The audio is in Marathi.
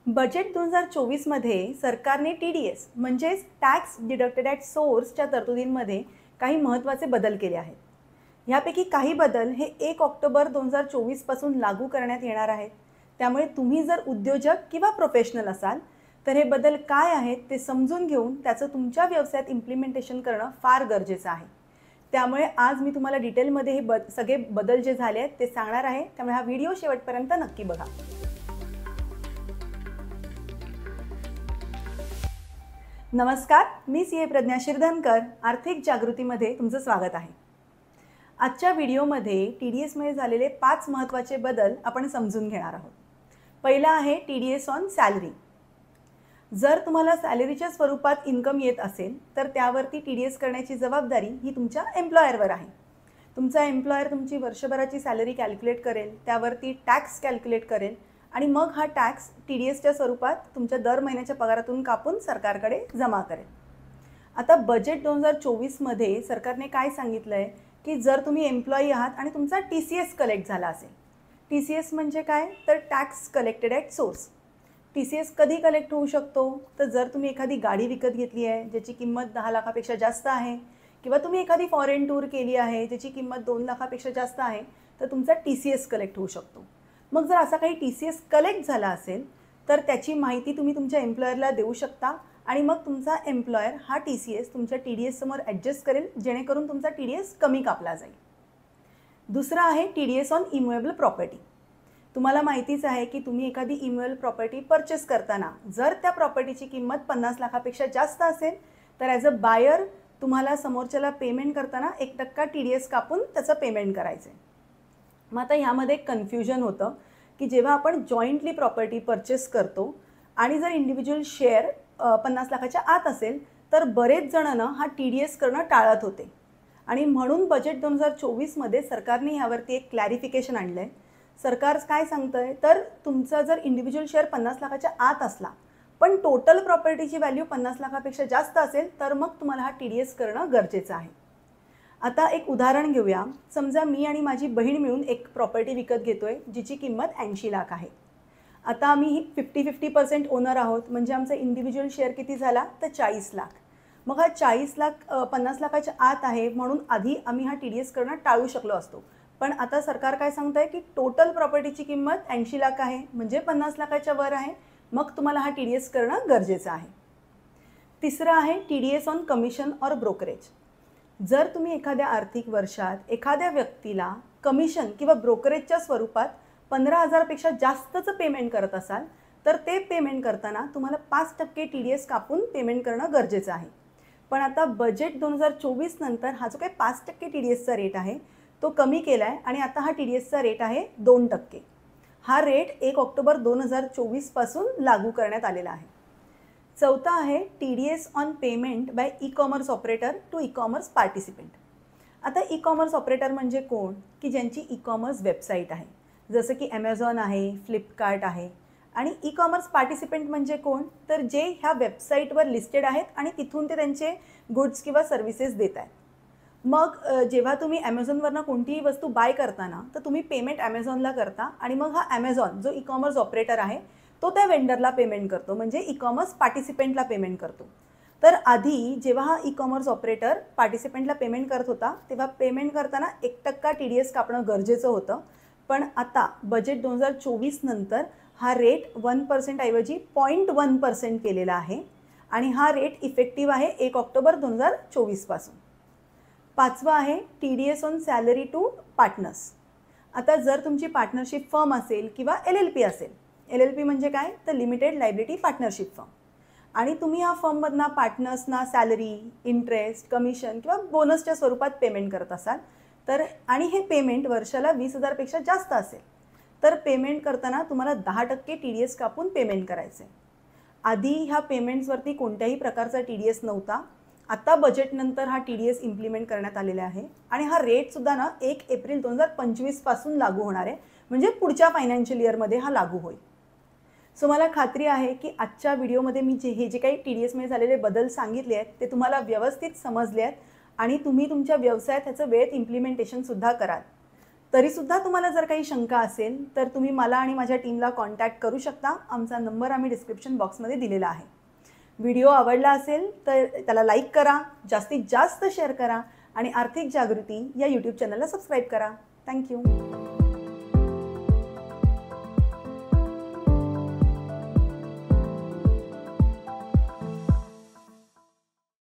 बजेट 2024 मध्ये सरकारने टी-डी-एस म्हणजेच टॅक्स डिडक्टेड ॲट सोर्सच्या तरतुदींमध्ये काही महत्त्वाचे बदल केले आहेत. ह्यापैकी काही बदल हे 1 ऑक्टोबर 2024 पासून लागू करण्यात येणार आहेत. त्यामुळे तुम्ही जर उद्योजक किंवा प्रोफेशनल असाल तर हे बदल काय आहेत ते समजून घेऊन त्याचं तुमच्या व्यवसायात इम्प्लिमेंटेशन करणं फार गरजेचं आहे. त्यामुळे आज मी तुम्हाला डिटेलमध्ये हे सगळे बदल जे झाले आहेत ते सांगणार आहे. त्यामुळे हा व्हिडिओ शेवटपर्यंत नक्की बघा. नमस्कार, मी सी ए प्रज्ञा शिरधनकर. आर्थिक जागृतीमध्ये तुमचं स्वागत आहे. आजच्या व्हिडिओमध्ये टी-डी-एसमध्ये झालेले 5 महत्त्वाचे बदल आपण समजून घेणार आहोत. पहिला आहे टी-डी-एस ऑन सॅलरी. जर तुम्हाला सॅलरीच्या स्वरूपात इन्कम येत असेल तर त्यावरती टी-डी-एस करण्याची जबाबदारी ही तुमच्या एम्प्लॉयरवर आहे. तुमचा एम्प्लॉयर तुमची वर्षभराची सॅलरी कॅल्क्युलेट करेल, त्यावरती टॅक्स कॅल्क्युलेट करेल आणि मग हा टॅक्स टी-डी-एसच्या स्वरूपात तुमच्या दर महिन्याच्या पगारातून कापून सरकारकडे जमा करेल. आता बजेट 2024 मध्ये सरकारने काय सांगितलं आहे की जर तुम्ही एम्प्लॉई आहात आणि तुमचा टी-सी-एस कलेक्ट झाला असेल. टी-सी-एस म्हणजे काय, तर tax collected at source. TCS कधी कलेक्ट होऊ शकतो, तर जर तुम्ही एखादी गाडी विकत घेतली आहे ज्याची किंमत 10 लाखापेक्षा जास्त आहे, किंवा तुम्ही एखादी फॉरेन टूर केली आहे ज्याची किंमत 2 लाखापेक्षा जास्त आहे, तर तुमचा टी-सी-एस कलेक्ट होऊ शकतो. मग जर असा काही टी-सी-एस कलेक्ट झाला असेल तर त्याची माहिती तुम्ही तुमच्या एम्प्लॉयरला देऊ शकता आणि मग तुमचा एम्प्लॉयर हा टी-सी-एस तुमच्या टी-डी-एस समोर ॲडजस्ट करेल, जेणेकरून तुमचा टी-डी-एस कमी कापला जाईल. दुसरा आहे टी-डी-एस ऑन इमूवेबल प्रॉपर्टी. तुम्हाला माहितीच आहे की तुम्ही एखादी इमूवेबल प्रॉपर्टी परचेस करताना जर त्या प्रॉपर्टीची किंमत 50 लाखापेक्षा जास्त असेल तर ॲज अ बायर तुम्हाला समोरच्याला पेमेंट करताना 1% टी-डी-एस कापून त्याचं पेमेंट करायचं आहे. मग आता ह्यामध्ये एक कन्फ्युजन होतं की जेव्हा आपण जॉईंटली प्रॉपर्टी परचेस करतो आणि जर इंडिव्हिज्युअल शेअर 50 लाखाच्या आत असेल तर बरेच जणांना हा टी-डी-एस करणं टाळत होते आणि म्हणून बजेट 2024 मध्ये सरकारने ह्यावरती एक क्लॅरिफिकेशन आणलं आहे. सरकार काय सांगतं आहे, तर तुमचा जर इंडिव्हिज्युअल शेअर 50 लाखाच्या आत असला पण टोटल प्रॉपर्टीची व्हॅल्यू 50 लाखापेक्षा जास्त असेल तर मग तुम्हाला हा टी-डी-एस करणं गरजेचं आहे. आता एक उदाहरण घेऊया. समजा मी आणि माझी बहीण मिळून एक प्रॉपर्टी विकत घेतोय जिची किंमत 80 लाख आहे. आता आम्ही 50-50% ओनर आहोत, म्हणजे आमचा इंडिव्हिज्युअल शेअर किती झाला, तर 40 लाख. मग हा 40 लाख 50 लाखाच्या आत आहे म्हणून आधी आम्ही हा टी-डी-एस करणं टाळू शकलो असतो. पण आता सरकार काय सांगतं आहे की टोटल प्रॉपर्टीची किंमत 80 लाख आहे, म्हणजे 50 लाखाच्या वर आहे, मग तुम्हाला हा टी-डी-एस करणं गरजेचं आहे. तिसरं आहे TDS on commission or brokerage. जर तुम्ही एखाद्या आर्थिक वर्षात एखाद्या व्यक्तीला कमिशन किंवा ब्रोकरेजच्या स्वरूपात 15,000 पेक्षा जास्तचं पेमेंट करत असाल तर ते पेमेंट करताना तुम्हाला 5% टी-डी-एस कापून पेमेंट करणं गरजेचं आहे. पण आता बजेट 2024 नंतर हा जो काही 5% टी-डी-एसचा रेट आहे तो कमी केला आहे आणि आता हा टी-डी-एसचा रेट आहे 2%. हा रेट 1 ऑक्टोबर 2024 पासून लागू करण्यात आलेला आहे. चौथा आहे TDS on payment by e-commerce operator to e-commerce participant. आता ई-कॉमर्स ऑपरेटर म्हणजे कोण, की ज्यांची ई-कॉमर्स वेबसाईट आहे, जसं की ॲमेझॉन आहे, फ्लिपकार्ट आहे. आणि ई-कॉमर्स पार्टिसिपेंट म्हणजे कोण, तर जे ह्या वेबसाईटवर लिस्टेड आहेत आणि तिथून ते त्यांचे गुड्स किंवा सर्व्हिसेस देत आहेत. मग जेव्हा तुम्ही ॲमेझॉनवरनं कोणतीही वस्तू बाय करताना तर तुम्ही पेमेंट ॲमेझॉनला करता आणि मग हा ॲमेझॉन जो ई-कॉमर्स ऑपरेटर आहे तो त्या वेंडरला पेमेंट करतो, म्हणजे ई-कॉमर्स पार्टिसिपेंटला पेमेंट करतो. तर आधी जेव्हा हा ई-कॉमर्स ऑपरेटर पार्टिसिपेंटला पेमेंट करत होता तेव्हा पेमेंट करताना 1% टी-डी-एस कापणं गरजेचं होतं. पण आता बजेट 2024 नंतर हा रेट 1% ऐवजी 0.1% केलेला आहे आणि हा रेट इफेक्टिव्ह आहे 1 ऑक्टोबर 2024 पासून. पाचवा आहे TDS on salary to partners. आता जर तुमची पार्टनरशिप फर्म असेल किंवा LLP असेल, LLP म्हणजे काय, तर लिमिटेड लायबिलिटी पार्टनरशिप फर्म, आणि तुम्ही ह्या फर्ममधनं पार्टनर्सना सॅलरी, इंटरेस्ट, कमिशन किंवा बोनसच्या स्वरूपात पेमेंट करत असाल तर आणि हे पेमेंट वर्षाला 20,000 पेक्षा जास्त असेल तर पेमेंट करताना तुम्हाला 10% टी-डी-एस कापून पेमेंट करायचं आहे. आधी ह्या पेमेंट्सवरती कोणत्याही प्रकारचा टी-डी-एस नव्हता. आता बजेटनंतर हा टी-डी-एस इम्प्लिमेंट करण्यात आलेला आहे आणि हा रेटसुद्धा ना 1 एप्रिल 2025 पासून लागू होणार आहे, म्हणजे पुढच्या फायनान्शियल इयरमध्ये हा लागू होईल. सो मला खात्री आहे की आजच्या व्हिडिओमध्ये मी हे जे काही टी-डी-एसमध्ये झालेले बदल सांगितले आहेत ते तुम्हाला व्यवस्थित समजले आहेत आणि तुम्ही तुमच्या व्यवसायात ह्याचं वेळेत इम्प्लिमेंटेशनसुद्धा कराल. तरीसुद्धा तुम्हाला जर काही शंका असेल तर तुम्ही मला आणि माझ्या टीमला कॉन्टॅक्ट करू शकता. आमचा नंबर आम्ही डिस्क्रिप्शन बॉक्समध्ये दिलेला आहे. व्हिडिओ आवडला असेल तर त्याला लाईक करा, जास्तीत जास्त शेअर करा आणि आर्थिक जागृती या यूट्यूब चॅनलला सबस्क्राईब करा. थँक्यू.